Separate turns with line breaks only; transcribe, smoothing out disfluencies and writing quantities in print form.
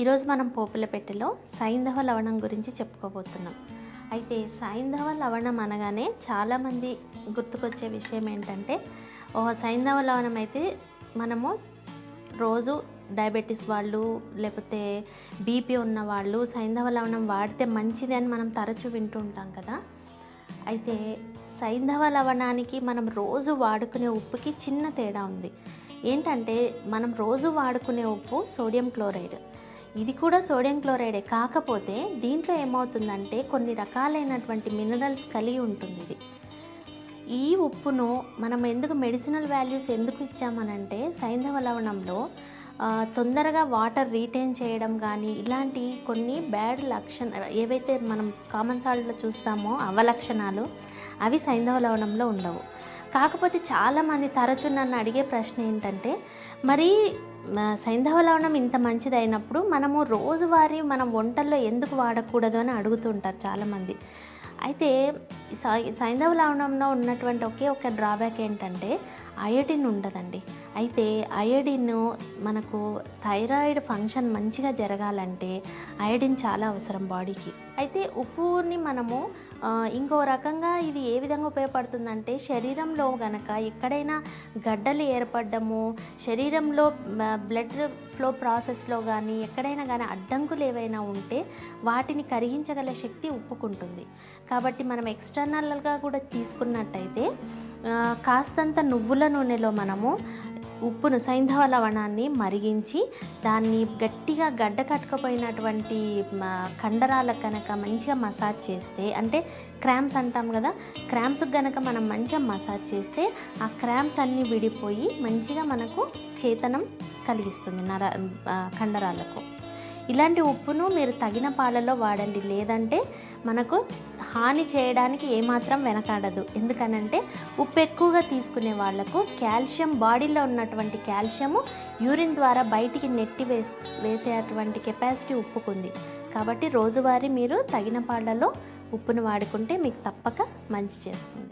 ఈరోజు మనం పోపుల పెట్టెలో సైంధవ లవణం గురించి చెప్పుకోబోతున్నాం. అయితే సైంధవ లవణం అనగానే చాలామంది గుర్తుకొచ్చే విషయం ఏంటంటే, సైంధవ లవణం అయితే మనము రోజు డయాబెటీస్ వాళ్ళు లేకపోతే బీపీ ఉన్న వాళ్ళు సైంధవ లవణం వాడితే మంచిది అని మనం తరచూ వింటూ ఉంటాం కదా. అయితే సైంధవ లవణానికి మనం రోజు వాడుకునే ఉప్పుకి చిన్న తేడా ఉంది. ఏంటంటే మనం రోజు వాడుకునే ఉప్పు సోడియం క్లోరైడ్, ఇది కూడా సోడియం క్లోరైడే. కాకపోతే దీంట్లో ఏమవుతుందంటే కొన్ని రకాలైనటువంటి మినరల్స్ కలిగి ఉంటుంది ఇది. ఈ ఉప్పును మనం ఎందుకు మెడిసినల్ వాల్యూస్ ఎందుకు ఇచ్చామనంటే, సైంధవ లవణంలో తొందరగా వాటర్ రీటైన్ చేయడం కానీ ఇలాంటి కొన్ని బ్యాడ్ ఏవైతే మనం కామన్ సాల్ట్లో చూస్తామో అవలక్షణాలు అవి సైంధవ లవణంలో ఉండవు. కాకపోతే చాలామంది తరచూ నన్ను అడిగే ప్రశ్న ఏంటంటే, మరి సైంధవ లవణం ఇంత మంచిది అయినప్పుడు మనము రోజువారీ మనం వంటల్లో ఎందుకు వాడకూడదు అని అడుగుతుంటారు చాలామంది. అయితే సైంధవ లవణంలో ఉన్నటువంటి ఒకే ఒక డ్రాబ్యాక్ ఏంటంటే అయోడిన్ ఉండదండి. అయితే అయోడిన్ మనకు థైరాయిడ్ ఫంక్షన్ మంచిగా జరగాలంటే అయోడిన్ చాలా అవసరం బాడీకి. అయితే ఉప్పుని మనము ఇంకో రకంగా ఇది ఏ విధంగా ఉపయోగపడుతుందంటే, శరీరంలో గనక ఎక్కడైనా గడ్డలు ఏర్పడము, శరీరంలో బ్లడ్ ఫ్లో ప్రాసెస్లో కానీ ఎక్కడైనా కానీ అడ్డంకులు ఏవైనా ఉంటే వాటిని కరిగించగల శక్తి ఉప్పుకుంటుంది. కాబట్టి మనం ఎక్స్టర్నల్గా కూడా తీసుకున్నట్టయితే కాస్తంత నువ్వుల నూనెలో మనము ఉప్పును సైంధవ లవణాన్ని మరిగించి దాన్ని గట్టిగా గడ్డ కట్టుకుపోయినటువంటి కండరాలకు కనుక మంచిగా మసాజ్ చేస్తే, అంటే క్రాంప్స్ అంటాం కదా, క్రాంప్స్కి కనుక మనం మంచిగా మసాజ్ చేస్తే ఆ క్రాంప్స్ అన్నీ విడిపోయి మంచిగా మనకు చేతనం కలిగిస్తుంది కండరాలకు. ఇలాంటి ఉప్పును మీరు తగిన పాలలో వాడండి, లేదంటే మనకు హాని చేయడానికి ఏమాత్రం వెనకాడదు. ఎందుకనంటే ఉప్పు ఎక్కువగా తీసుకునే వాళ్లకు కాల్షియం, బాడీలో ఉన్నటువంటి కాల్షియము యూరిన్ ద్వారా బయటికి నెట్టి వేసేటువంటి కెపాసిటీ ఉప్పుకుంది. కాబట్టి రోజువారీ మీరు తగిన పాలలో ఉప్పును వాడుకుంటే మీకు తప్పక మంచి చేస్తుంది.